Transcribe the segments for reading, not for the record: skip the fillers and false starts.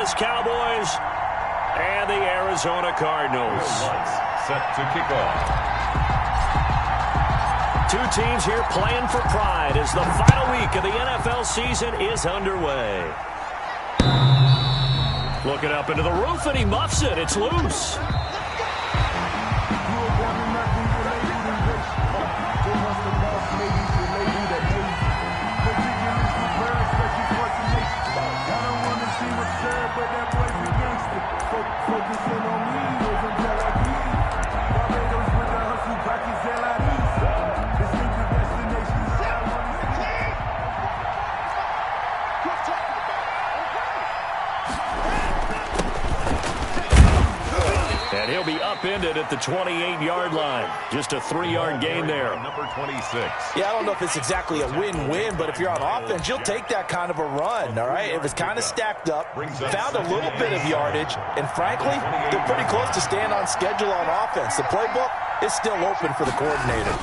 Dallas Cowboys and the Arizona Cardinals. Set to kick off. Two teams here playing for pride as the final week of the NFL season is underway. Looking up into the roof, and he muffs it. It's loose. And he'll be upended at the 28-yard line. Just a 3-yard gain there. Number 26. Yeah, I don't know if it's exactly a win-win, but if you're on offense, you'll take that kind of a run, all right? It was kind of stacked up, found a little bit of yardage, and frankly, they're pretty close to staying on schedule on offense. The playbook is still open for the coordinator.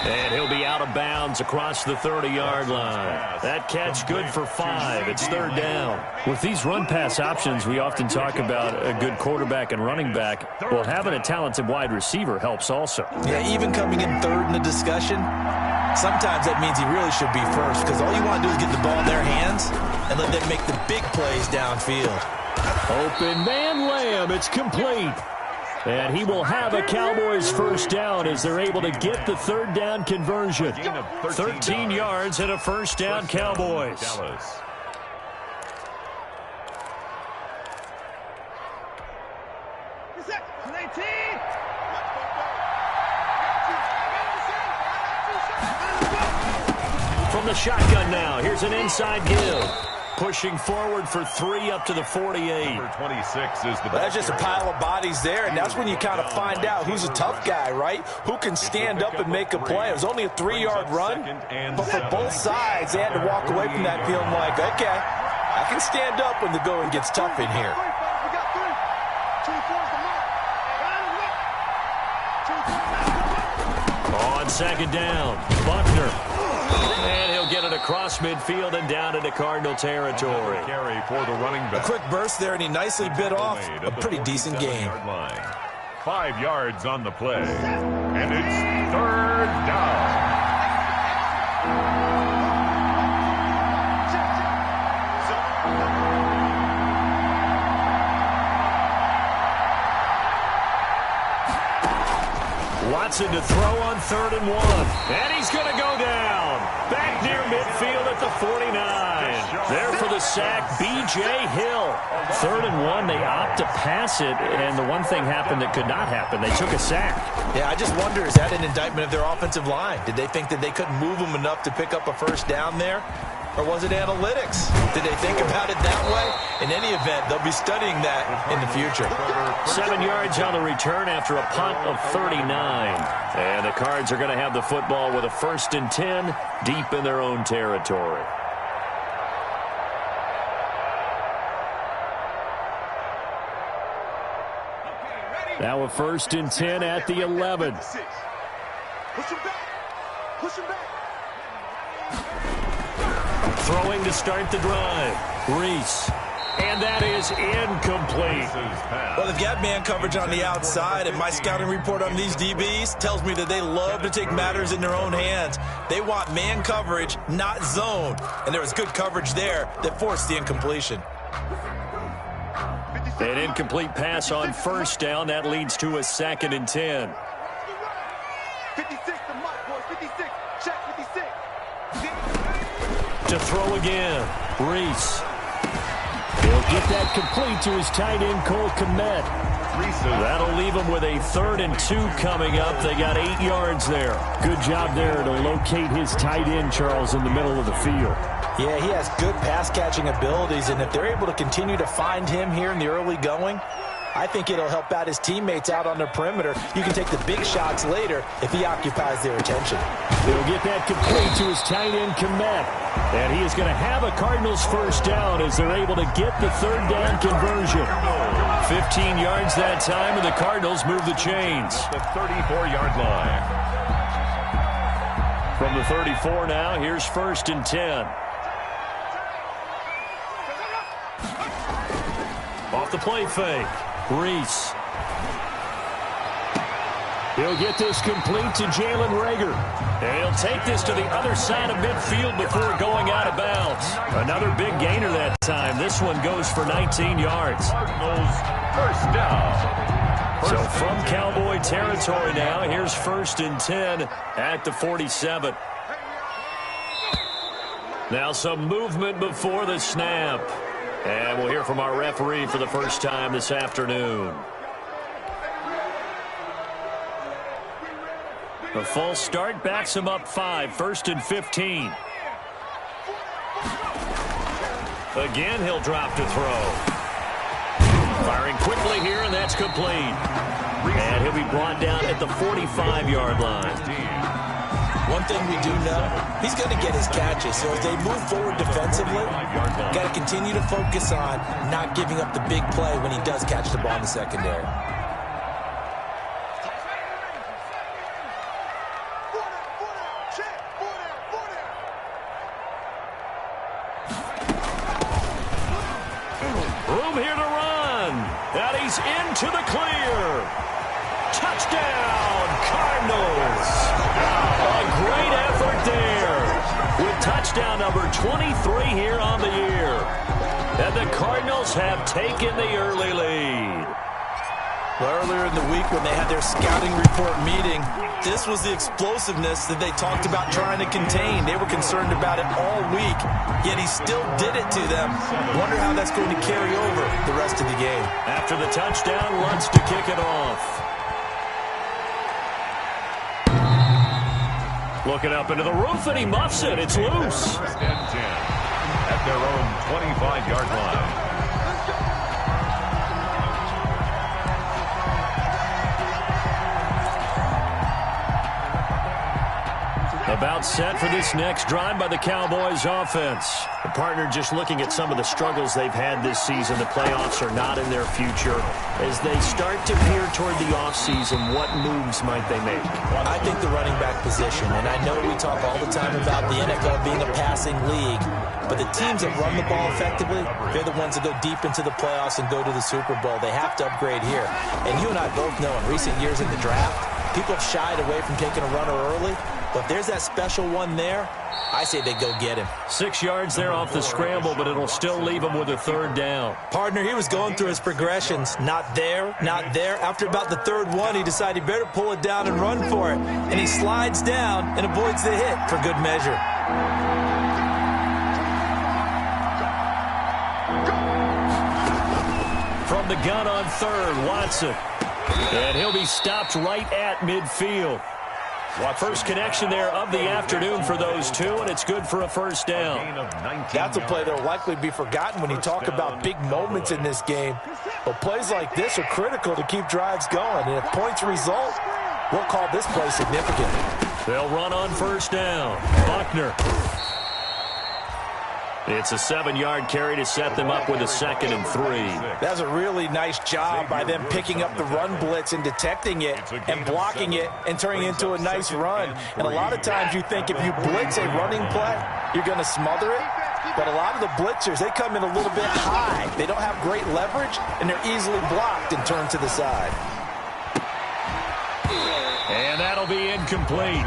And he'll be out of bounds across the 30-yard line. That catch good for 5. It's 3rd down. With these run-pass options, we often talk about a good quarterback and running back. Well, having a talented wide receiver helps also. Yeah, even coming in 3rd in the discussion, sometimes that means he really should be first because all you want to do is get the ball in their hands and let them make the big plays downfield. Open man Lamb. It's complete. And he will have a Cowboys first down as they're able to get the 3rd down conversion. 13 yards and a first down, Cowboys. From the shotgun now, here's an inside give. Pushing forward for 3 up to the 48. Number 26 is the That's just a pile of bodies there, and that's when you kind of find out who's a tough guy, right? Who can stand up and make a play. It was only a 3-yard run, but for both sides, they had to walk away from that feeling like, okay, I can stand up when the going gets tough in here. On 2nd down, Buckner. And he'll get it across midfield and down into Cardinal territory. Carry for the running back. A quick burst there, and he nicely bit off a pretty decent game. 5 yards on the play. And it's 3rd down. Watson to throw on 3rd and 1. And he's going to go down. Back near midfield at the 49. There for the sack, B.J. Hill. 3rd and 1, they opt to pass it, and the one thing happened that could not happen. They took a sack. Yeah, I just wonder, is that an indictment of their offensive line? Did they think that they couldn't move them enough to pick up a first down there? Or was it analytics? Did they think about it that way? In any event, they'll be studying that in the future. 7 yards on the return after a punt of 39. And the Cards are going to have the football with a 1st and 10 deep in their own territory. Now a 1st and 10 at the 11. Throwing to start the drive. Reese. And that is incomplete. Well, they've got man coverage on the outside, and my scouting report on these DBs tells me that they love to take matters in their own hands. They want man coverage, not zone. And there was good coverage there that forced the incompletion. An incomplete pass on 1st down. That leads to a 2nd and 10. 56 to Mike, boys. 56. Check 56. To throw again. Reese. He'll get that complete to his tight end, Cole Kmet. That'll leave him with a 3rd and 2 coming up. They got 8 yards there. Good job there to locate his tight end, Charles, in the middle of the field. Yeah, he has good pass-catching abilities, and if they're able to continue to find him here in the early going, I think it'll help out his teammates out on their perimeter. You can take the big shots later if he occupies their attention. He'll get that complete to his tight end, Kmet. And he is going to have a Cardinals first down as they're able to get the 3rd down conversion. 15 yards that time, and the Cardinals move the chains. The 34-yard line. From the 34 now, here's 1st and 10. off the play fake. Reese. He'll get this complete to Jalen Reagor. And he'll take this to the other side of midfield before going out of bounds. Another big gainer that time. This one goes for 19 yards. Cardinals first down. So from Cowboy territory now, here's 1st and 10 at the 47. Now some movement before the snap. And we'll hear from our referee for the first time this afternoon. A false start backs him up 5, 1st and 15. Again, he'll drop to throw. Firing quickly here, and that's complete. And he'll be brought down at the 45-yard line. One thing we do know, he's going to get his catches. So as they move forward defensively, got to continue to focus on not giving up the big play when he does catch the ball in the secondary. Room here to run. And he's into the clear. Touchdown, Cardinals. A great effort there. With touchdown number 23 here on the year. And the Cardinals have taken the early lead. Earlier in the week when they had their scouting report meeting, this was the explosiveness that they talked about trying to contain. They were concerned about it all week, yet he still did it to them. Wonder how that's going to carry over the rest of the game. After the touchdown, Lutz to kick it off. Looking up into the roof, and he muffs it. It's loose. 1st and 10 at their own 25-yard line. About set for this next drive by the Cowboys offense. The partner just looking at some of the struggles they've had this season. The playoffs are not in their future. As they start to peer toward the offseason, what moves might they make? I think the running back position, and I know we talk all the time about the NFL being a passing league, but the teams that run the ball effectively, they're the ones that go deep into the playoffs and go to the Super Bowl. They have to upgrade here. And you and I both know in recent years in the draft, people have shied away from taking a runner early. But if there's that special one there, I say they go get him. 6 yards there off the scramble, but it'll still leave him with a 3rd down. Partner, he was going through his progressions. Not there, not there. After about the 3rd one, he decided he better pull it down and run for it. And he slides down and avoids the hit for good measure. From the gun on 3rd, Watson. And he'll be stopped right at midfield. First connection there of the afternoon for those two, and it's good for a 1st down. That's a play that will likely be forgotten when you talk about big moments in this game. But plays like this are critical to keep drives going. And if points result, we'll call this play significant. They'll run on 1st down. Buckner. It's a 7-yard carry to set them up with a 2nd and 3. That's a really nice job by them picking up the run blitz and detecting it and blocking it and turning it into a nice run. And a lot of times you think if you blitz a running play, you're going to smother it. But a lot of the blitzers, they come in a little bit high. They don't have great leverage, and they're easily blocked and turned to the side. And that'll be incomplete.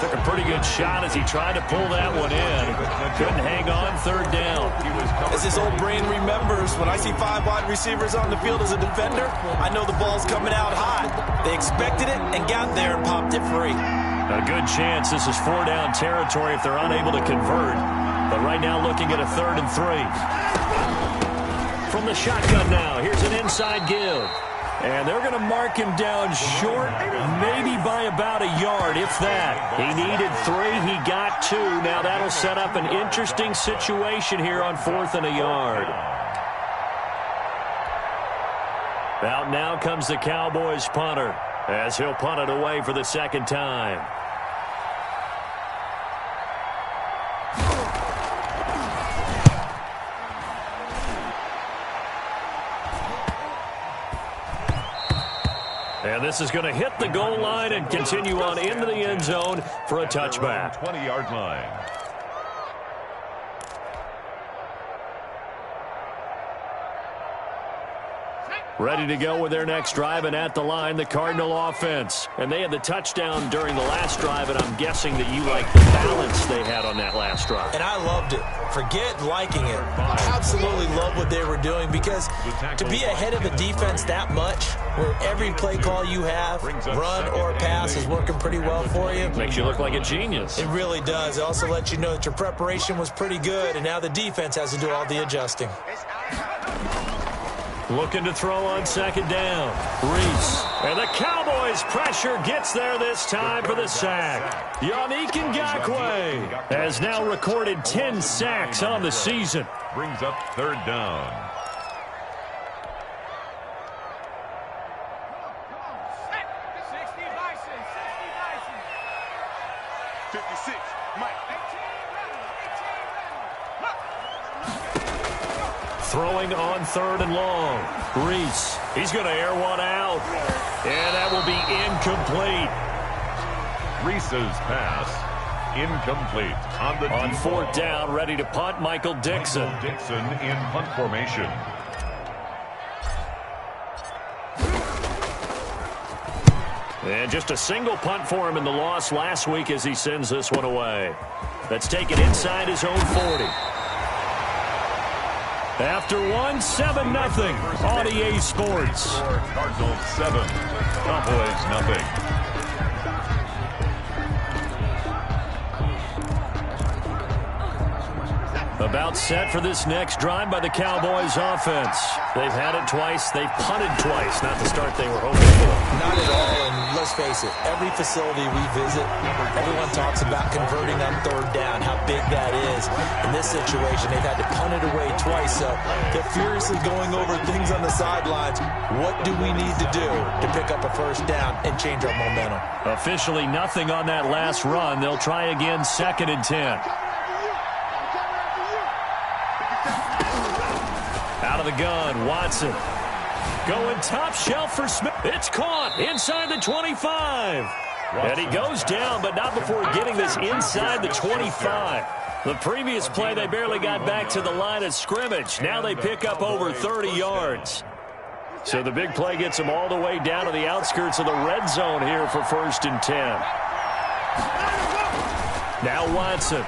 Took a pretty good shot as he tried to pull that one in. Couldn't hang on, 3rd down. As his old brain remembers, when I see 5 wide receivers on the field as a defender, I know the ball's coming out hot. They expected it and got there and popped it free. A good chance this is 4-down territory if they're unable to convert. But right now looking at a 3rd and 3. From the shotgun now, here's an inside give. And they're going to mark him down short, maybe by about a yard, if that. He needed 3. He got 2. Now that'll set up an interesting situation here on 4th and a yard. Out now comes the Cowboys punter as he'll punt it away for the 2nd time. And this is going to hit the goal line and continue on into the end zone for a touchback. 20-yard line. Ready to go with their next drive, and at the line, the Cardinal offense. And they had the touchdown during the last drive, and I'm guessing that you like the balance they had on that last drive. And I loved it. Forget liking it. I absolutely love what they were doing, because to be ahead of a defense that much, where every play call you have, run or pass, is working pretty well for you. Makes you look like a genius. It really does. It also lets you know that your preparation was pretty good, and now the defense has to do all the adjusting. Looking to throw on second down. Reese. And the Cowboys' pressure gets there this time for the sack. Yannick Ngakoue has now recorded 10 sacks on the season. Brings up third down. Throwing on third and long. Reese. He's going to air one out. And that will be incomplete. Reese's pass incomplete. On fourth down, ready to punt, Michael Dixon. Dixon in punt formation. And just a single punt for him in the loss last week as he sends this one away. That's taken inside his own 40. After one, 7-0 on EA Sports. Cardinals 7, Cowboys nothing. About set for this next drive by the Cowboys offense. They've had it twice. They've punted twice. Not the start they were hoping for. Not at all, and let's face it, every facility we visit, everyone talks about converting on third down, how big that is. In this situation, they've had to punt it away twice, so they're furiously going over things on the sidelines. What do we need to do to pick up a first down and change our momentum? Officially nothing on that last run. They'll try again, 2nd and 10. Out of the gun, Watson. Going top shelf for Smith. It's caught inside the 25. And he goes down, but not before getting this inside the 25. The previous play, they barely got back to the line of scrimmage. Now they pick up over 30 yards. So the big play gets them all the way down to the outskirts of the red zone here for 1st and 10. Now Watson.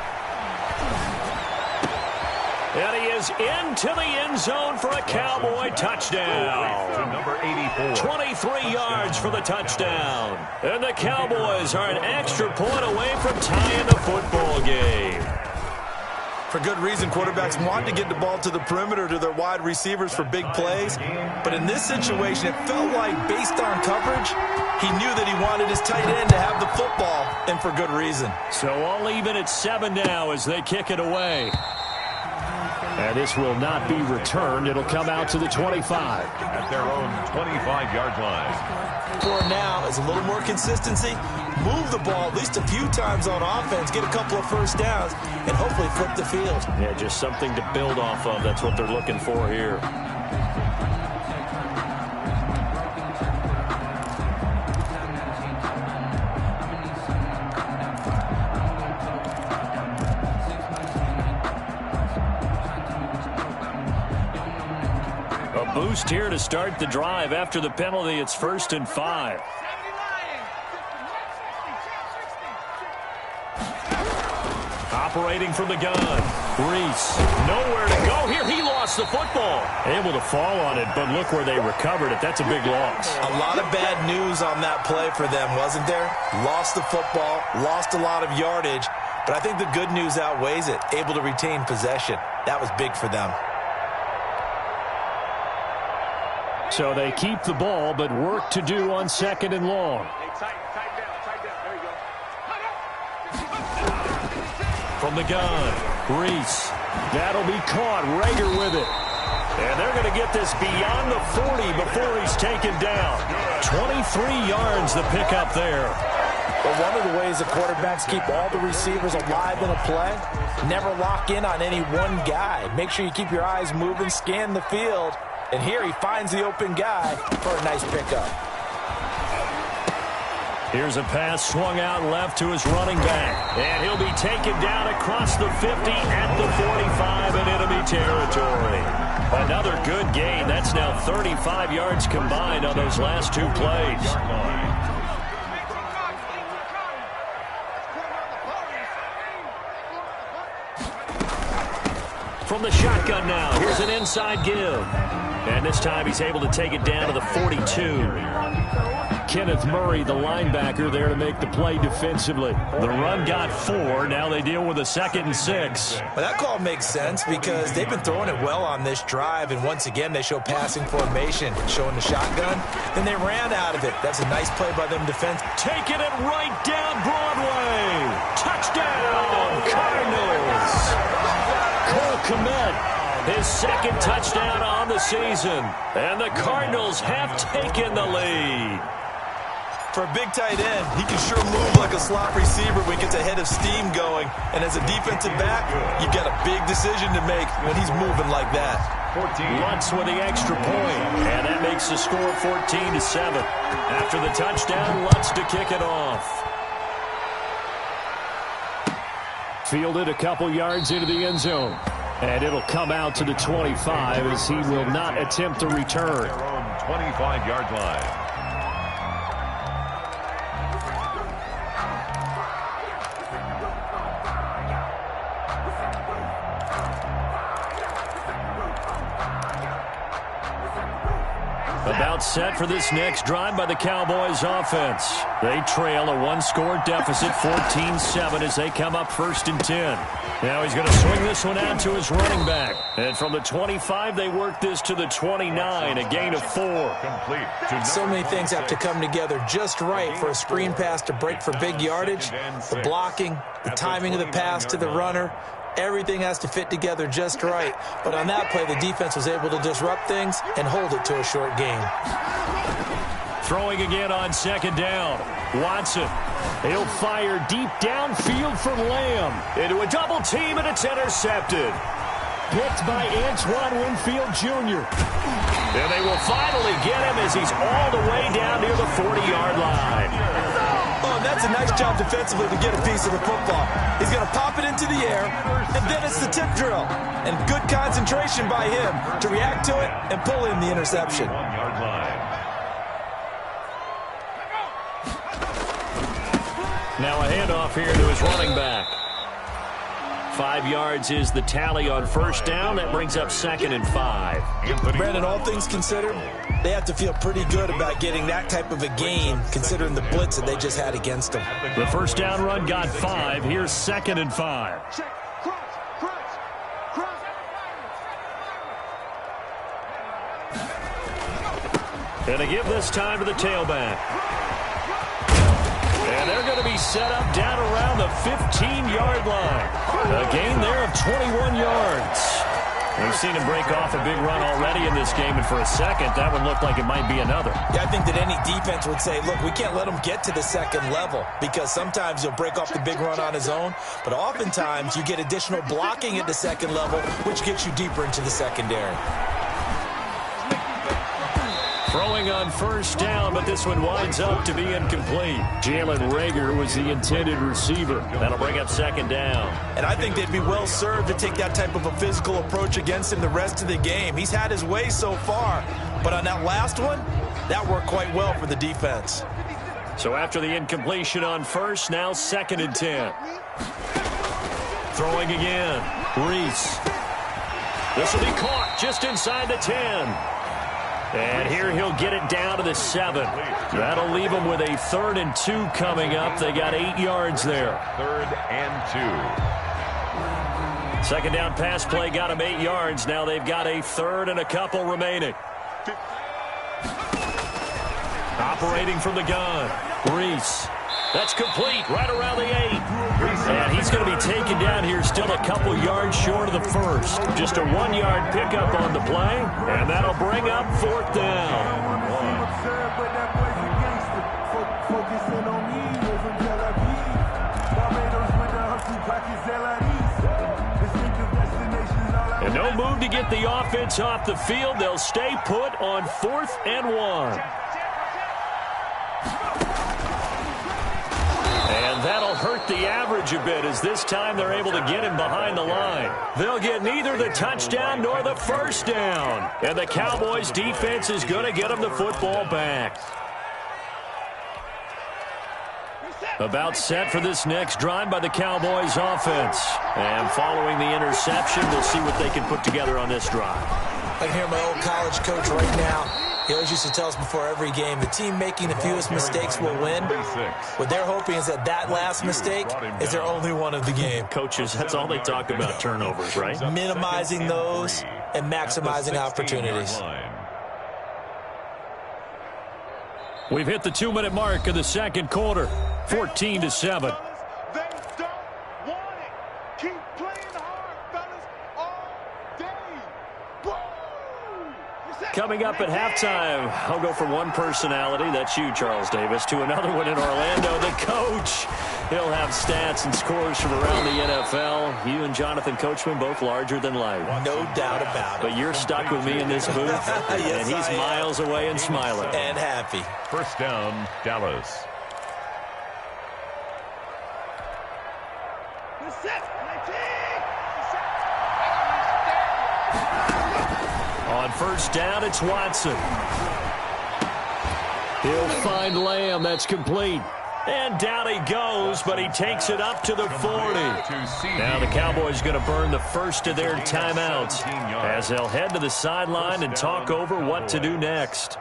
And he is into the end zone for a Cowboy touchdown. Number 84. 23 yards for the touchdown. And the Cowboys are an extra point away from tying the football game. For good reason, quarterbacks want to get the ball to the perimeter to their wide receivers for big plays. But in this situation, it felt like, based on coverage, he knew that he wanted his tight end to have the football, and for good reason. So all even at 7 now as they kick it away. And this will not be returned. It'll come out to the 25. At their own 25-yard line. For now is a little more consistency. Move the ball at least a few times on offense. Get a couple of first downs. And hopefully flip the field. Yeah, just something to build off of. That's what they're looking for here. Boost here to start the drive. After the penalty, it's 1st and 5. Operating from the gun. Reese, nowhere to go here. He lost the football. Able to fall on it, but look where they recovered it. That's a big loss. A lot of bad news on that play for them, wasn't there? Lost the football, lost a lot of yardage, but I think the good news outweighs it. Able to retain possession. That was big for them. So they keep the ball, but work to do on 2nd and long. From the gun, Reese. That'll be caught. Rager with it. And they're going to get this beyond the 40 before he's taken down. 23 yards the pickup there. But one of the ways the quarterbacks keep all the receivers alive in a play, never lock in on any one guy. Make sure you keep your eyes moving, scan the field. And here he finds the open guy for a nice pickup. Here's a pass swung out left to his running back. And he'll be taken down across the 50 at the 45 in enemy territory. Another good gain. That's now 35 yards combined on those last two plays. From the shotgun now, here's an inside give. And this time he's able to take it down to the 42. Kenneth Murray, the linebacker, there to make the play defensively. The run got 4. Now they deal with a 2nd and 6. Well, that call makes sense because they've been throwing it well on this drive, and once again they show passing formation, showing the shotgun. Then they ran out of it. That's a nice play by them defense. Taking it right down Broadway. Touchdown, Cardinals. Cole Kmet, his 2nd touchdown on the season. And the Cardinals have taken the lead. For a big tight end, he can sure move like a slot receiver when he gets a head of steam going. And as a defensive back, you've got a big decision to make when he's moving like that. Lutz with the extra point, and that makes the score 14-7. After the touchdown, Lutz to kick it off. Fielded a couple yards into the end zone. And it'll come out to the 25 as he will not attempt to return. 25-yard line. About set for this next drive by the Cowboys offense. They trail a one-score deficit, 14-7, as they come up 1st and 10. Now he's going to swing this one out to his running back. And from the 25, they work this to the 29, a gain of 4. Complete. So many things have to come together just right for a screen pass to break for big yardage. The blocking, the timing of the pass to the runner, everything has to fit together just right. But on that play, the defense was able to disrupt things and hold it to a short gain. Throwing again on 2nd down. Watson. He'll fire deep downfield for Lamb. Into a double team, and it's intercepted. Picked by Antoine Winfield Jr. And they will finally get him as he's all the way down near the 40-yard line. Oh, and that's a nice job defensively to get a piece of the football. He's going to pop it into the air, and then it's the tip drill. And good concentration by him to react to it and pull in the interception. 1-yard line. Now a handoff here to his running back. 5 yards is the tally on 1st down. That brings up 2nd and 5. Brandon, all things considered, they have to feel pretty good about getting that type of a gain, considering the blitz that they just had against them. The 1st down run got 5. Here's 2nd and 5. And a give this time to the tailback. And they're going to be set up down around the 15-yard line. A gain there of 21 yards. We've seen him break off a big run already in this game, and for a second, that one looked like it might be another. Yeah, I think that any defense would say, look, we can't let him get to the 2nd level, because sometimes he'll break off the big run on his own, but oftentimes you get additional blocking at the 2nd level, which gets you deeper into the secondary. Throwing on 1st down, but this one winds up to be incomplete. Jalen Reagor was the intended receiver. That'll bring up 2nd down. And I think they'd be well served to take that type of a physical approach against him the rest of the game. He's had his way so far, but on that last one, that worked quite well for the defense. So after the incompletion on 1st, now 2nd and 10. Throwing again. Reese. This will be caught just inside the 10. And here he'll get it down to the 7. That'll leave him with a 3rd and 2 coming up. They got 8 yards there. 3rd and 2. 2nd down pass play got him 8 yards. Now they've got a 3rd and a couple remaining. Operating from the gun. Reese. That's complete right around the 8. And he's going to be taken down here still a couple yards short of the 1st. Just a 1-yard pickup on the play, and that'll bring up 4th down. And no move to get the offense off the field. They'll stay put on 4th and 1. And That'll hurt the average a bit, as this time they're able to get him behind the line. They'll get neither the touchdown nor the first down. And the Cowboys defense is going to get them the football back. About set for this next drive by the Cowboys offense. And following the interception, we'll see what they can put together on this drive. I can hear my old college coach right now. He always used to tell us before every game, the team making the fewest mistakes will win. What they're hoping is that last mistake is their only one of the game. Coaches, that's all they talk about, turnovers, right? Minimizing those and maximizing opportunities. We've hit the 2-minute mark of the second quarter, 14-7. They don't want it. Keep playing hard, fellas, all day. Woo! Coming up at halftime, I'll go from one personality, that's you, Charles Davis, to another one in Orlando, the coach. He'll have stats and scores from around the NFL. You and Jonathan Coachman, both larger than life. No doubt about it. But you're stuck with me in this booth, Yes, and he's miles away and smiling. And happy. First down, Dallas. On first down, it's Watson. He'll find Lamb. That's complete. And down he goes, but he takes it up to the 40. Now the Cowboys going to burn the first of their timeouts as they'll head to the sideline and talk over what to do next.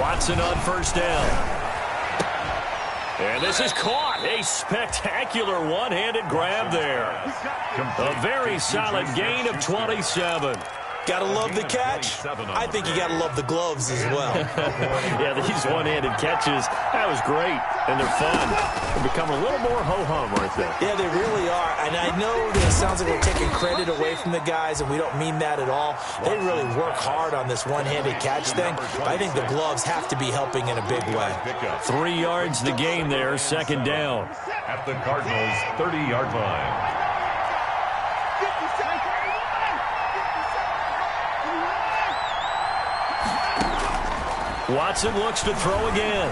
Watson on first down. And this is caught. A spectacular one-handed grab there. A very solid gain of 27. Gotta love the catch. I think you gotta love the gloves as well. Yeah, these one-handed catches, that was great. And they're fun. They're becoming a little more ho-hum, aren't they? Yeah, they really are. And I know that it sounds like we're taking credit away from the guys, and we don't mean that at all. They really work hard on this one-handed catch thing. I think the gloves have to be helping in a big way. 3 yards the game there, second down. At the Cardinals' 30-yard line. Watson looks to throw again.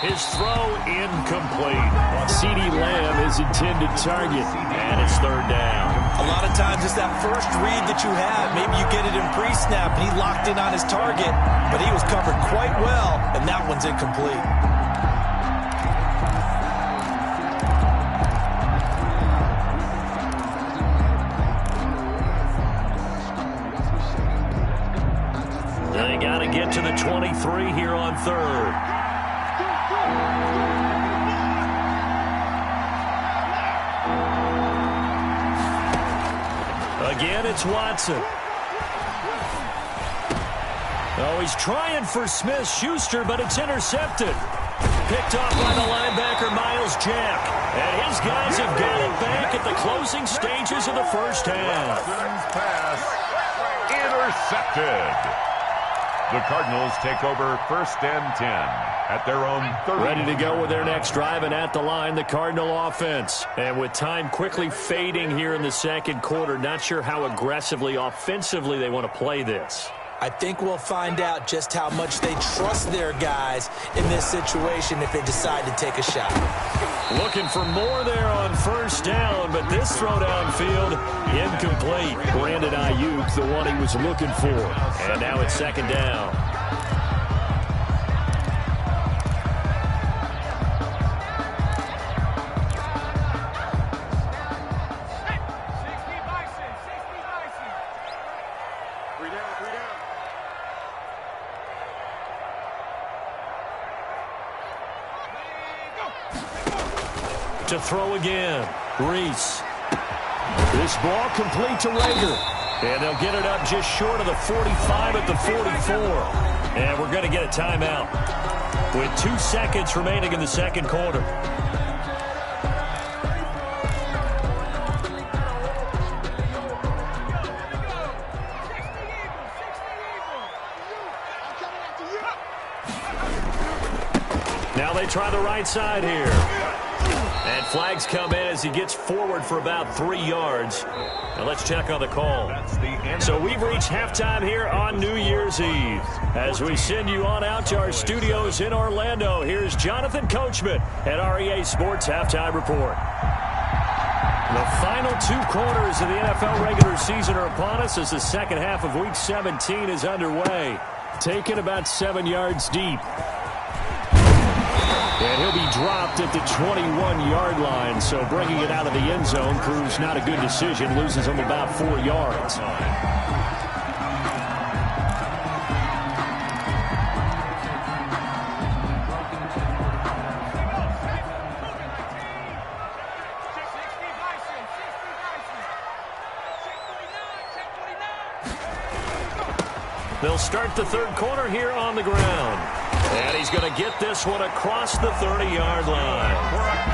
His throw incomplete. CeeDee Lamb is intended target, and it's third down. A lot of times it's that first read that you have. Maybe you get it in pre-snap, and he locked in on his target, but he was covered quite well, and that one's incomplete. They got to get to the 23 here on third. Again, it's Watson. Oh, he's trying for Smith-Schuster, but it's intercepted. Picked off by the linebacker, Miles Jack. And his guys have got it back at the closing stages of the first half. Pass intercepted. The Cardinals take over first and 10 at their own 30. Ready to go with their next drive, and at the line, the Cardinal offense. And with time quickly fading here in the second quarter, not sure how aggressively, offensively they want to play this. I think we'll find out just how much they trust their guys in this situation if they decide to take a shot. Looking for more there on first down, but this throw downfield, incomplete. Brandon Ayuk, the one he was looking for. And now it's second down. To throw again, Reese. This ball complete to Rager. And they'll get it up just short of the 45 at the 44. And we're going to get a timeout with 2 seconds remaining in the second quarter. Now they try the right side here. And flags come in as he gets forward for about 3 yards. Now let's check on the call. So we've reached halftime here on New Year's Eve. As we send you on out to our studios in Orlando, here's Jonathan Coachman at REA Sports Halftime Report. The final 2 quarters of the NFL regular season are upon us as the second half of Week 17 is underway. Taken about 7 yards deep. And he'll be dropped at the 21-yard line, so bringing it out of the end zone proves not a good decision, loses him about 4 yards. They'll start the third quarter here on the ground. And he's going to get this one across the 30-yard line.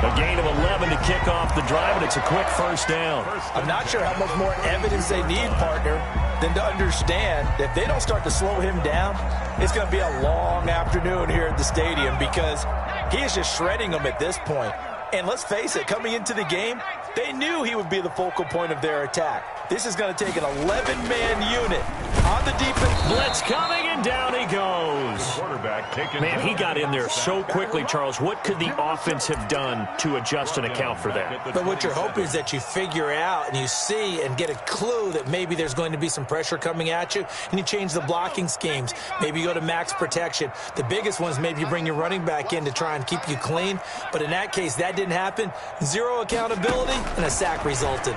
A gain of 11 to kick off the drive, and it's a quick first down. I'm not sure how much more evidence they need, partner, than to understand that if they don't start to slow him down, it's going to be a long afternoon here at the stadium because he is just shredding them at this point. And let's face it, coming into the game, they knew he would be the focal point of their attack. This is going to take an 11-man unit on the defense. Blitz coming, and down he goes. Man, he got in there so quickly, Charles. What could the offense have done to adjust and account for that? But what you're hoping is that you figure out and you see and get a clue that maybe there's going to be some pressure coming at you, and you change the blocking schemes. Maybe you go to max protection. The biggest one is maybe you bring your running back in to try and keep you clean. But in that case, that didn't happen. 0 accountability, and a sack resulted.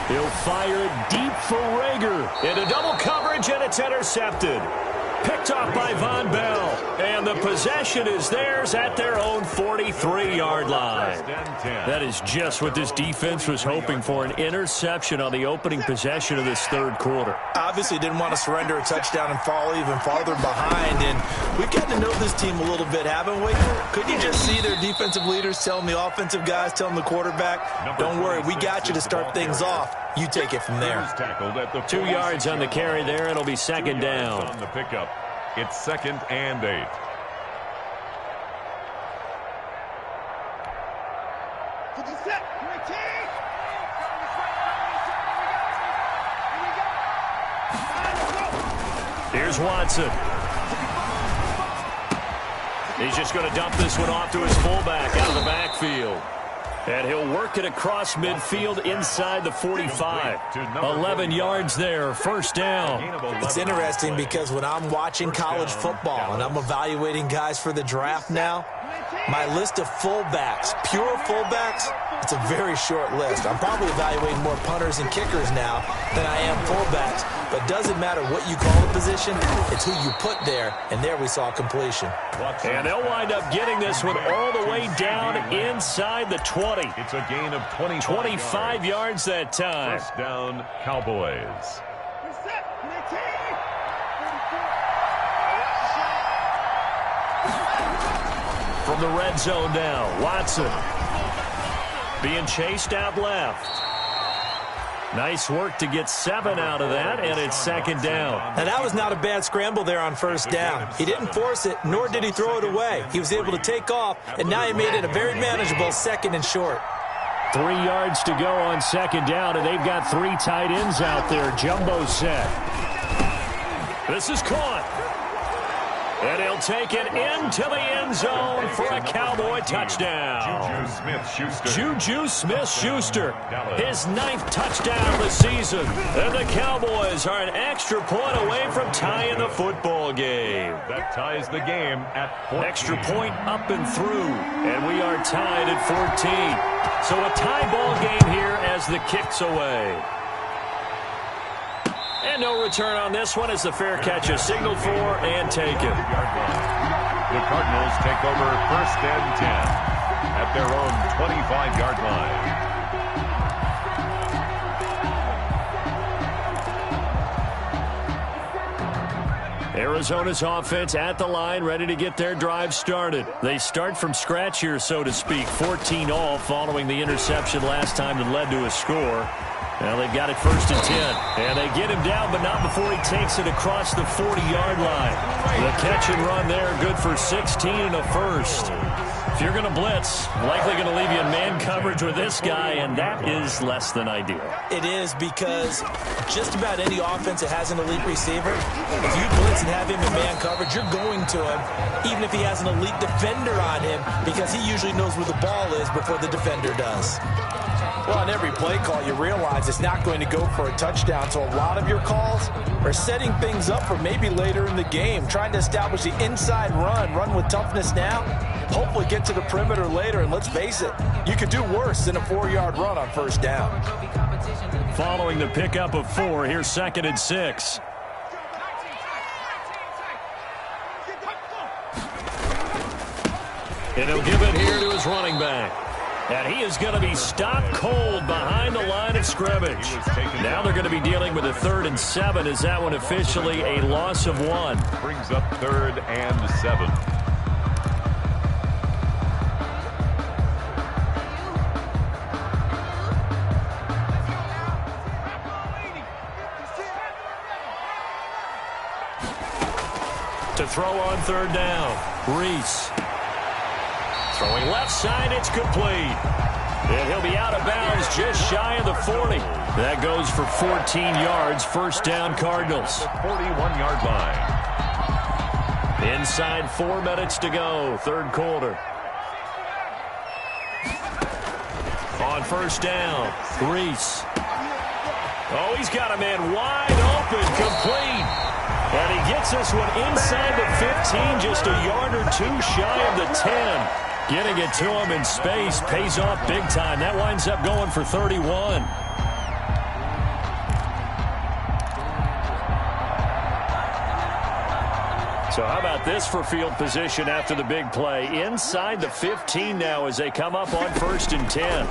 He'll fire it deep for Rager. Into double coverage, and it's intercepted. Picked off by Von Bell. And the possession is theirs at their own 43-yard line. That is just what this defense was hoping for, an interception on the opening possession of this third quarter. Obviously didn't want to surrender a touchdown and fall even farther behind. And we've got to know this team a little bit, haven't we? Could you just see their defensive leaders telling the offensive guys, telling the quarterback, don't worry, we got you to start things off. You take it from there. 2 yards on the carry there. It'll be second down. On the pickup, it's 2nd and 8. Here's Watson. He's just going to dump this one off to his fullback out of the backfield. And he'll work it across midfield inside the 45. 11 yards there, first down. It's interesting because when I'm watching college football and I'm evaluating guys for the draft now, my list of fullbacks, pure fullbacks, it's a very short list. I'm probably evaluating more punters and kickers now than I am fullbacks. But doesn't matter what you call the position, it's who you put there. And there we saw completion. And they'll wind up getting this one all the way down inside the 20. It's a gain of 25 yards that time. First down, Cowboys. From the red zone now, Watson being chased out left. Nice work to get 7 out of that, and it's second down. Now, that was not a bad scramble there on first down. He didn't force it, nor did he throw it away. He was able to take off, and now he made it a very manageable 2nd and short. 3 yards to go on second down, and they've got 3 tight ends out there. Jumbo set. This is caught. And he'll take it into the end zone for a Cowboy touchdown. Juju Smith-Schuster, his 9th touchdown of the season. And the Cowboys are an extra point away from tying the football game. That ties the game at 14. Extra point up and through. And we are tied at 14. So a tie ball game here as the kick's away. And no return on this one as the fair catch is signaled for and taken. The Cardinals take over 1st and 10 at their own 25-yard line. Arizona's offense at the line, ready to get their drive started. They start from scratch here, so to speak. 14 all following the interception last time that led to a score. Well, they've got it 1st and 10. And they get him down, but not before he takes it across the 40-yard line. The catch and run there, good for 16 and a first. If you're going to blitz, likely going to leave you in man coverage with this guy, and that is less than ideal. It is, because just about any offense that has an elite receiver, if you blitz and have him in man coverage, you're going to him, even if he has an elite defender on him, because he usually knows where the ball is before the defender does. Well, on every play call, you realize it's not going to go for a touchdown, so a lot of your calls are setting things up for maybe later in the game, trying to establish the inside run with toughness now, hopefully get to the perimeter later, and let's face it, you could do worse than a 4-yard run on 1st down. Following the pickup of 4, here's 2nd and 6. And he'll give it here to his running back. And he is going to be stopped cold behind the line of scrimmage. Now they're going to be dealing with a 3rd and 7. Is that one officially a loss of 1? Brings up 3rd and 7. To throw on 3rd down, Reese. Throwing left side, it's complete. And he'll be out of bounds just shy of the 40. That goes for 14 yards, 1st down Cardinals. The 41-yard line. Inside 4 minutes to go, 3rd quarter. On 1st down, Reese. Oh, he's got a man wide open, complete. And he gets this one inside the 15, just a yard or 2 shy of the 10. Getting it to him in space pays off big time. That winds up going for 31. So how about this for field position after the big play? Inside the 15 now as they come up on 1st and 10.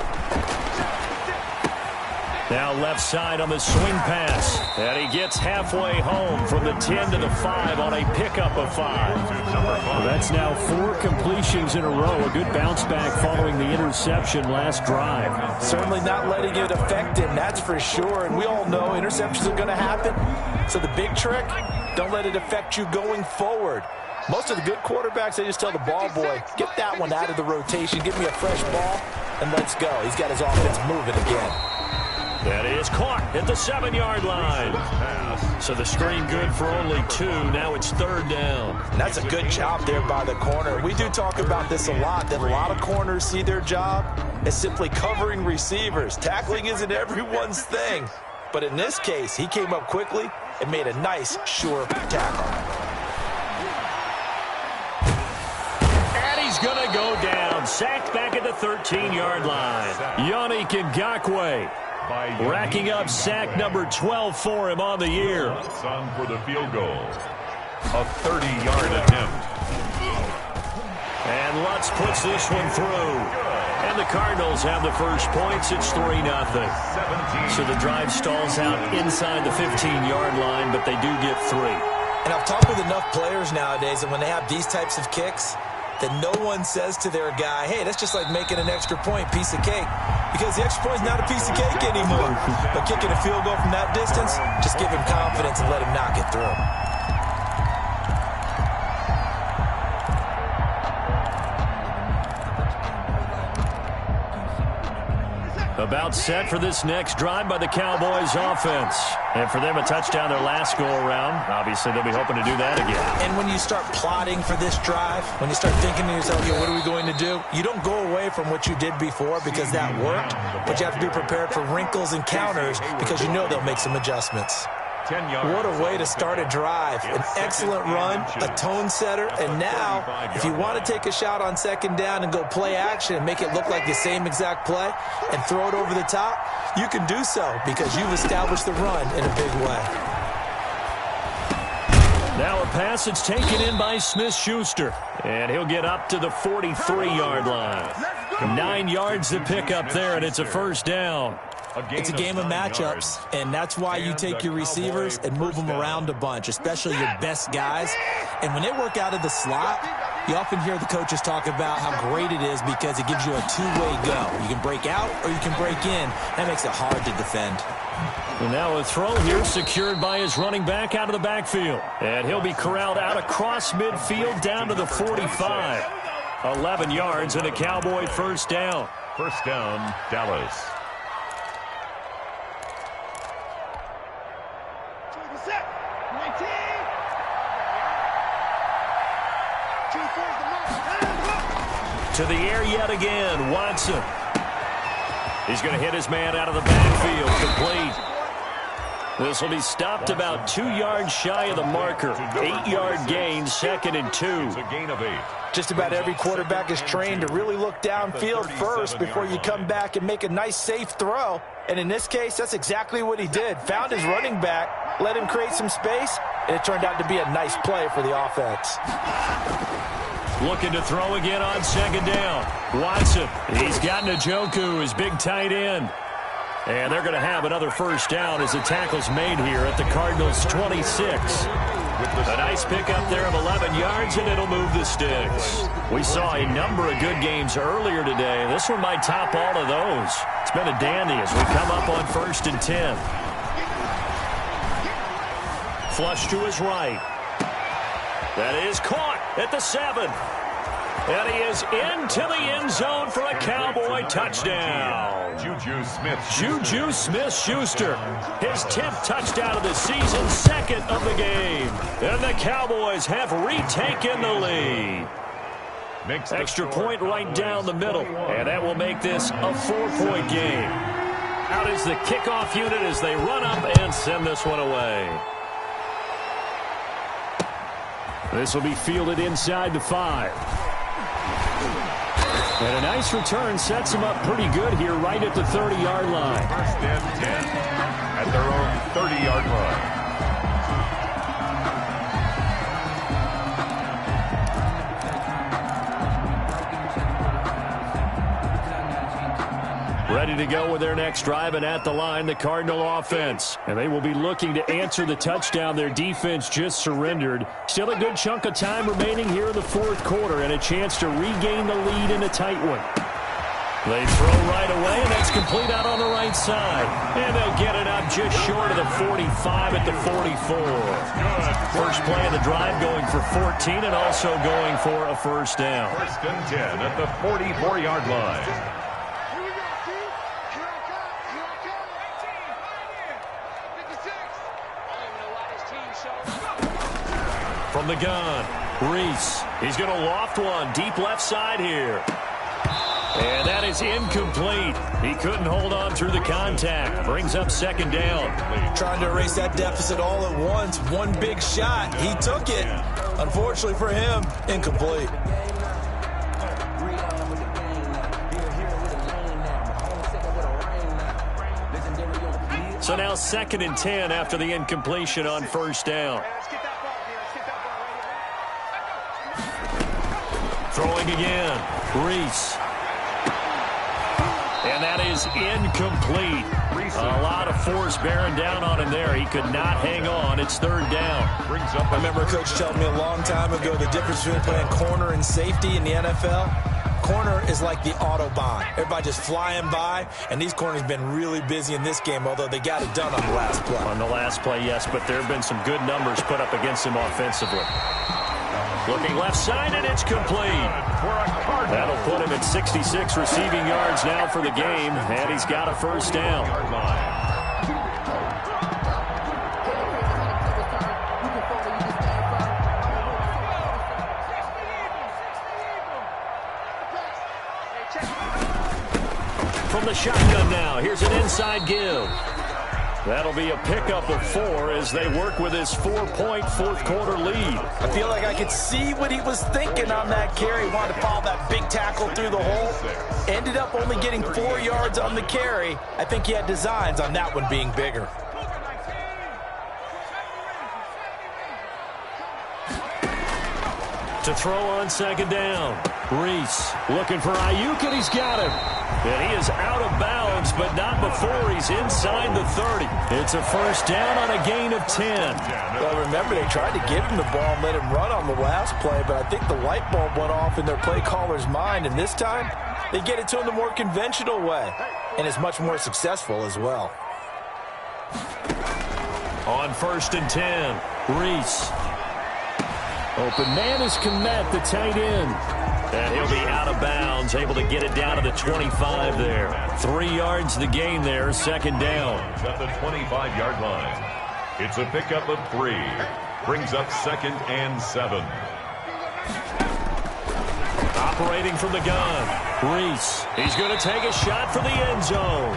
Now left side on the swing pass. And he gets halfway home from the 10 to the 5 on a pickup of 5. Well, that's now 4 completions in a row. A good bounce back following the interception last drive. Certainly not letting it affect him, that's for sure. And we all know interceptions are going to happen. So the big trick, don't let it affect you going forward. Most of the good quarterbacks, they just tell the ball boy, get that one out of the rotation, give me a fresh ball, and let's go. He's got his offense moving again. That is caught at the 7-yard line. So the screen good for only 2. Now it's 3rd down. And that's a good job there by the corner. We do talk about this a lot, that a lot of corners see their job as simply covering receivers. Tackling isn't everyone's thing. But in this case, he came up quickly and made a nice, sure tackle. And he's going to go down. Sacked back at the 13-yard line. Yannick Ngakoue. Racking up sack number 12 for him on the year. On for the field goal. A 30-yard attempt. And Lutz puts this one through. And the Cardinals have the first points. It's 3-0. So the drive stalls out inside the 15-yard line, but they do get 3. And I've talked with enough players nowadays, and when they have these types of kicks, that no one says to their guy, hey, that's just like making an extra point, piece of cake. Because the extra point is not a piece of cake anymore. But kicking a field goal from that distance, just give him confidence and let him knock it through. About set for this next drive by the Cowboys offense. And for them, a touchdown their last go-around. Obviously, they'll be hoping to do that again. And when you start plotting for this drive, when you start thinking to yourself, okay, what are we going to do? You don't go away from what you did before because that worked, but you have to be prepared for wrinkles and counters because you know they'll make some adjustments. What a way to start a drive. An excellent run, a tone setter, and now, if you want to take a shot on 2nd down and go play action and make it look like the same exact play and throw it over the top, you can do so because you've established the run in a big way. Now a pass that's taken in by Smith-Schuster, and he'll get up to the 43-yard line. 9 yards to pick up there, and it's a 1st down. It's a game of matchups, and that's why you take your receivers and move them around a bunch, especially your best guys. And when they work out of the slot, you often hear the coaches talk about how great it is because it gives you a two-way go. You can break out or you can break in. That makes it hard to defend. And now a throw here secured by his running back out of the backfield. And he'll be corralled out across midfield down to the 45. 11 yards and a Cowboy first down. First down, Dallas. To the air yet again, Watson. He's going to hit his man out of the backfield, complete. This will be stopped about 2 yards shy of the marker. 8-yard gain, 2nd and 2. It's a gain of 8. Just about every quarterback is trained to really look downfield first before you come back and make a nice, safe throw. And in this case, that's exactly what he did. Found his running back, let him create some space, and it turned out to be a nice play for the offense. Looking to throw again on 2nd down. Watson, he's got Njoku, his big tight end. And they're going to have another first down as the tackle's made here at the Cardinals' 26. A nice pickup there of 11 yards, and it'll move the sticks. We saw a number of good games earlier today. This one might top all of those. It's been a dandy as we come up on 1st and 10. Flush to his right. That is caught at the 7. And he is into the end zone for a Cowboy touchdown. Juju Smith-Schuster, his 10th touchdown of the season, 2nd of the game. And the Cowboys have retaken the lead. Extra point right down the middle, and that will make this a 4-point game. Out is the kickoff unit as they run up and send this one away. This will be fielded inside the 5. And a nice return sets him up pretty good here right at the 30-yard line. First and 10 at their own 30-yard line. Ready to go with their next drive, and at the line, the Cardinal offense. And they will be looking to answer the touchdown their defense just surrendered. Still a good chunk of time remaining here in the 4th quarter, and a chance to regain the lead in a tight one. They throw right away, and that's complete out on the right side. And they'll get it up just short of the 45 at the 44. First play of the drive going for 14 and also going for a first down. First and 10 at the 44-yard line. From the gun, Reese. He's going to loft one deep left side here. And that is incomplete. He couldn't hold on through the contact. Brings up 2nd down. Trying to erase that deficit all at once. One big shot. He took it. Unfortunately for him, incomplete. So now 2nd and 10 after the incompletion on first down. Throwing again, Reese. And that is incomplete. A lot of force bearing down on him there. He could not hang on. It's 3rd down. I remember Coach telling me a long time ago the difference between playing corner and safety in the NFL. Corner is like the Autobahn. Everybody just flying by, and these corners have been really busy in this game, although they got it done on the last play. On the last play, yes, but there have been some good numbers put up against him offensively. Looking left side, and it's complete. That'll put him at 66 receiving yards now for the game, and he's got a first down. From the shotgun now, here's an inside give. That'll be a pickup of 4 as they work with his 4-point 4th quarter lead. I feel like I could see what he was thinking on that carry. He wanted to follow that big tackle through the hole. Ended up only getting 4 yards on the carry. I think he had designs on that one being bigger. To throw on 2nd down. Reese looking for Ayuk, and he's got him. And he is out of bounds, but not before he's inside the 30. It's a first down on a gain of 10. Well, remember, they tried to give him the ball and let him run on the last play, but I think the light bulb went off in their play caller's mind, and this time they get it to him the more conventional way, and it's much more successful as well. On 1st and 10, Reese. Open man is Kmet, the tight end. And he'll be out of bounds, able to get it down to the 25 there. 3 yards to gain there, 2nd down. At the 25-yard line. It's a pickup of 3. Brings up 2nd and 7. Operating from the gun, Reese. He's going to take a shot for the end zone.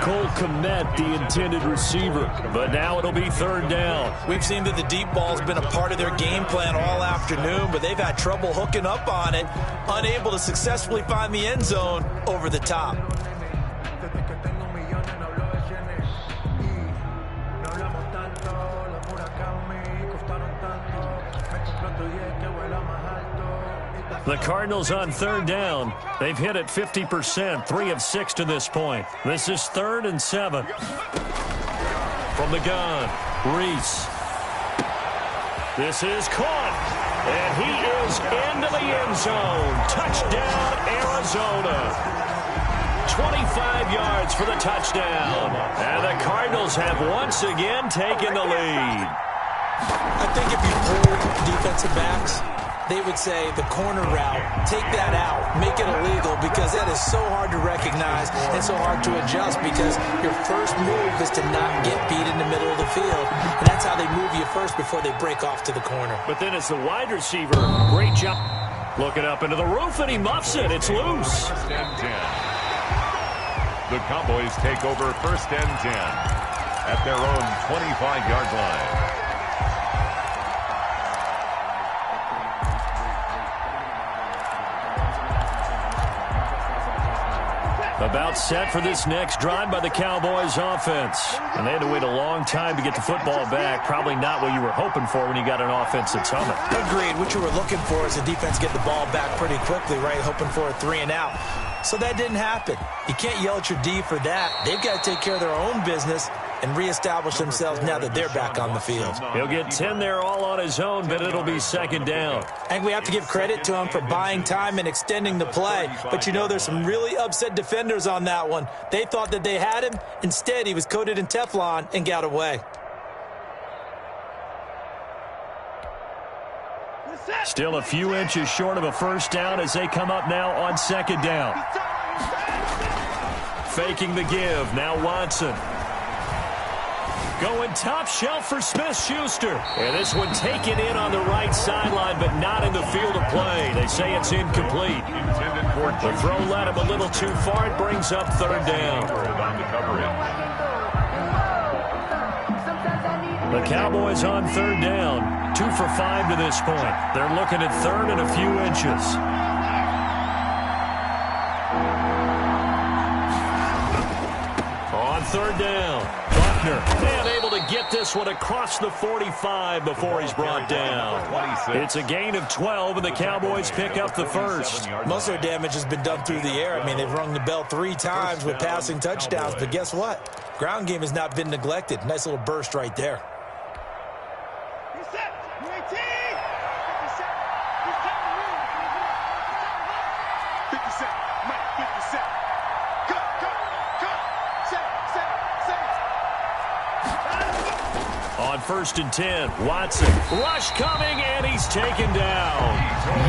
Cole Kmet, the intended receiver. But now it'll be 3rd down. We've seen that the deep ball's been a part of their game plan all afternoon, but they've had trouble hooking up on it, unable to successfully find the end zone over the top. The Cardinals on 3rd down. They've hit it 50%, 3 of 6 to this point. This is 3rd and 7. From the gun, Reese. This is caught. And he is into the end zone. Touchdown, Arizona. 25 yards for the touchdown. And the Cardinals have once again taken the lead. I think if you pull defensive backs, they would say the corner route, take that out, make it illegal, because that is so hard to recognize and so hard to adjust, because your first move is to not get beat in the middle of the field. And that's how they move you first before they break off to the corner. But then as the wide receiver, great job. Looking up into the roof, and he muffs it. It's loose. 1st and 10. The Cowboys take over 1st and 10 at their own 25-yard line. About set for this next drive by the Cowboys offense. And they had to wait a long time to get the football back. Probably not what you were hoping for when you got an offense that's humming. Agreed. What you were looking for is the defense get the ball back pretty quickly, right? Hoping for a 3 and out. So that didn't happen. You can't yell at your D for that. They've got to take care of their own business and reestablish themselves now that they're back on the field. He'll get 10 there all on his own, but it'll be 2nd down. I think we have to give credit to him for buying time and extending the play. But, you know, there's some really upset defenders on that one. They thought that they had him. Instead, he was coated in Teflon and got away. Still a few inches short of a 1st down as they come up now on 2nd down. Faking the give. Now Watson. Going top shelf for Smith-Schuster. And this one taken in on the right sideline, but not in the field of play. They say it's incomplete. The throw led him a little too far. It brings up 3rd down. The Cowboys on 3rd down. 2 for 5 to this point. They're looking at 3rd and a few inches. On 3rd down. And able to get this one across the 45 before he's brought down. It's a gain of 12, and the Cowboys pick up the 1st. Most of their damage has been done through the air. I mean, they've rung the bell 3 times with passing touchdowns, but guess what? Ground game has not been neglected. Nice little burst right there. On 1st and 10, Watson. Rush coming, and he's taken down.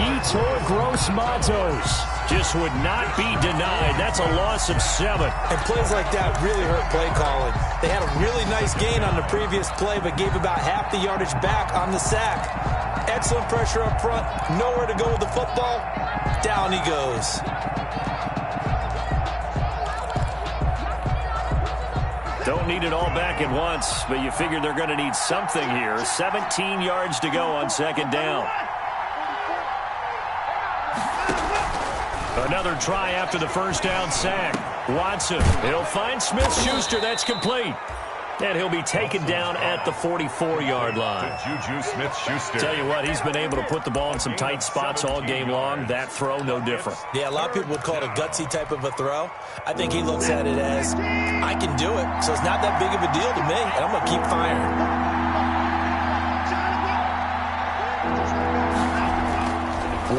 Yetur Gross-Matos. Just would not be denied. That's a loss of 7. And plays like that really hurt play calling. They had a really nice gain on the previous play, but gave about half the yardage back on the sack. Excellent pressure up front. Nowhere to go with the football. Down he goes. Don't need it all back at once, but you figure they're going to need something here. 17 yards to go on 2nd down. Another try after the 1st down sack. Watson, he'll find Smith-Schuster. That's complete. And he'll be taken down at the 44-yard line. Juju Smith-Schuster. Tell you what, he's been able to put the ball in some tight spots all game long. That throw, no different. Yeah, a lot of people would call it a gutsy type of a throw. I think he looks at it as, I can do it, so it's not that big of a deal to me, and I'm going to keep firing.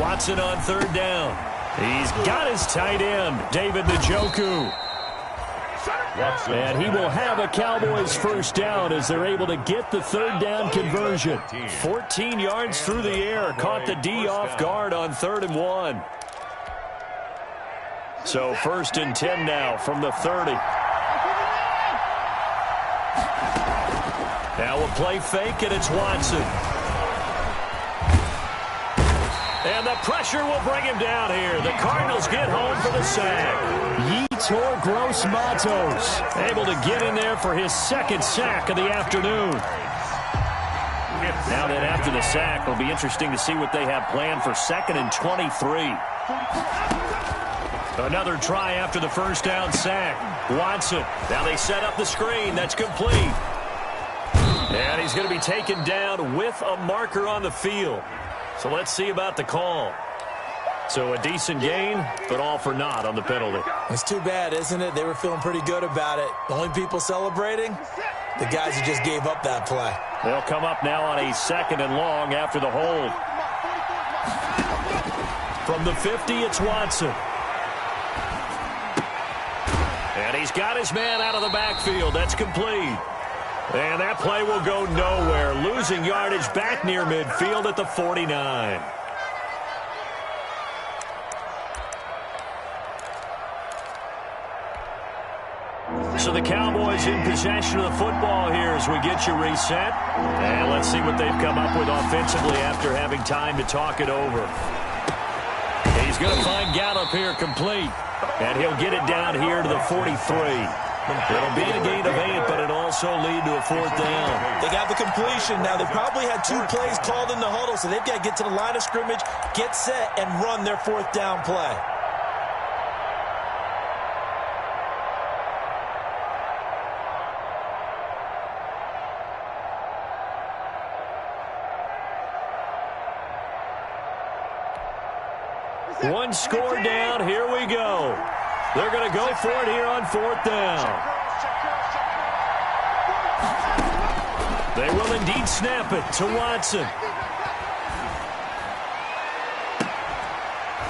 Watson on 3rd down. He's got his tight end, David Njoku. And he will have a Cowboys first down as they're able to get the third down conversion. 14 yards through the air. Caught the D off guard on 3rd and 1. So 1st and 10 now from the 30. Now a play fake, and it's Watson. And the pressure will bring him down here. The Cardinals get home for the sack. Yetur Gross-Matos able to get in there for his 2nd sack of the afternoon. Now then, after the sack, it'll be interesting to see what they have planned for 2nd and 23. Another try after the first down sack. Watson. Now they set up the screen. That's complete. And he's going to be taken down with a marker on the field. So let's see about the call. So a decent gain, but all for naught on the penalty. It's too bad, isn't it? They were feeling pretty good about it. The only people celebrating, the guys who just gave up that play. They'll come up now on a 2nd and long after the hold. From the 50, it's Watson. And he's got his man out of the backfield. That's complete. And that play will go nowhere. Losing yardage back near midfield at the 49. So the Cowboys in possession of the football here as we get you reset. And let's see what they've come up with offensively after having time to talk it over. He's going to find Gallup here complete. And he'll get it down here to the 43. It'll be a gain of 8, but it'll also lead to a 4th down. They got the completion. Now, they probably had 2 plays called in the huddle, so they've got to get to the line of scrimmage, get set, and run their 4th down play. One score down. Here we go. They're going to go for it here on 4th down. They will indeed snap it to Watson.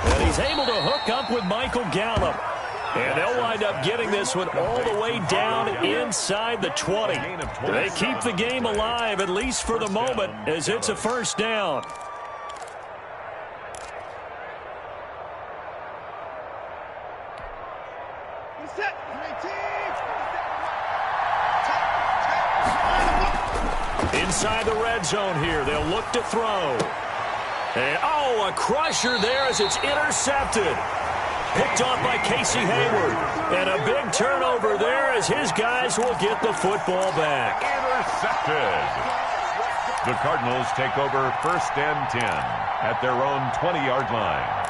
And he's able to hook up with Michael Gallup. And they'll wind up getting this one all the way down inside the 20. They keep the game alive, at least for the moment, as it's a 1st down. Inside the red zone here. They'll look to throw. And, a crusher there as it's intercepted. Picked off by Casey Hayward. And a big turnover there as his guys will get the football back. Intercepted. The Cardinals take over 1st and 10 at their own 20-yard line.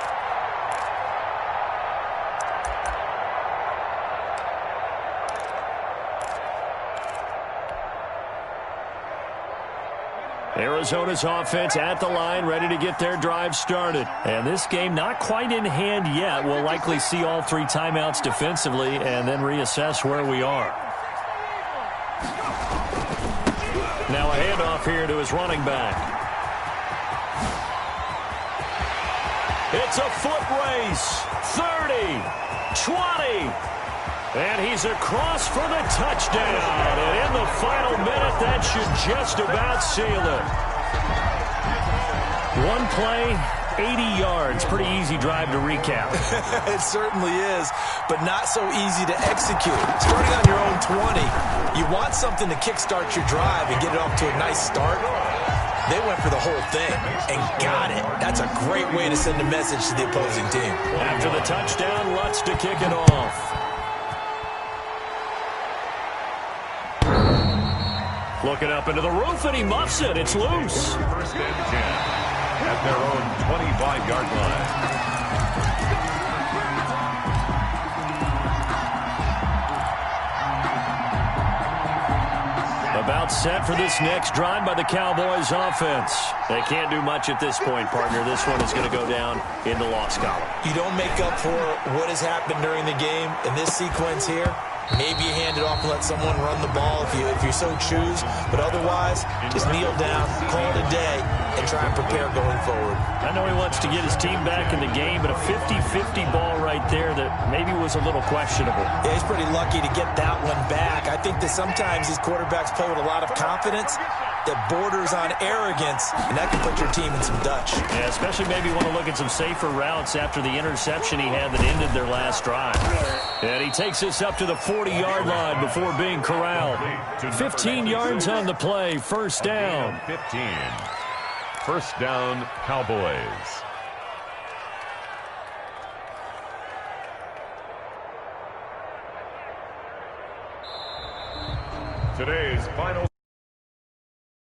Arizona's offense at the line, ready to get their drive started. And this game not quite in hand yet. We'll likely see all 3 timeouts defensively and then reassess where we are. Now a handoff here to his running back. It's a foot race. 30, 20. And he's across for the touchdown. And in the final minute, that should just about seal it. One play, 80 yards. Pretty easy drive to recap. It certainly is, but not so easy to execute. Starting on your own 20, you want something to kickstart your drive and get it off to a nice start. They went for the whole thing and got it. That's a great way to send a message to the opposing team. After the touchdown, Lutz to kick it off. Looking up into the roof, and he muffs it. It's loose. 1st and 10 at their own 25-yard line. About set for this next drive by the Cowboys offense. They can't do much at this point, partner. This one is going to go down in the loss column. You don't make up for what has happened during the game in this sequence here. Maybe you hand it off and let someone run the ball if you so choose. But otherwise, just kneel down, call it a day, and try and prepare going forward. I know he wants to get his team back in the game, but a 50-50 ball right there that maybe was a little questionable. Yeah, he's pretty lucky to get that one back. I think that sometimes these quarterbacks play with a lot of confidence that borders on arrogance, and that can put your team in some Dutch. Yeah, especially maybe want to look at some safer routes after the interception he had that ended their last drive. And he takes us up to the 40-yard line before being corralled. 15 yards on the play, first down. 15. First down, Cowboys. Today's final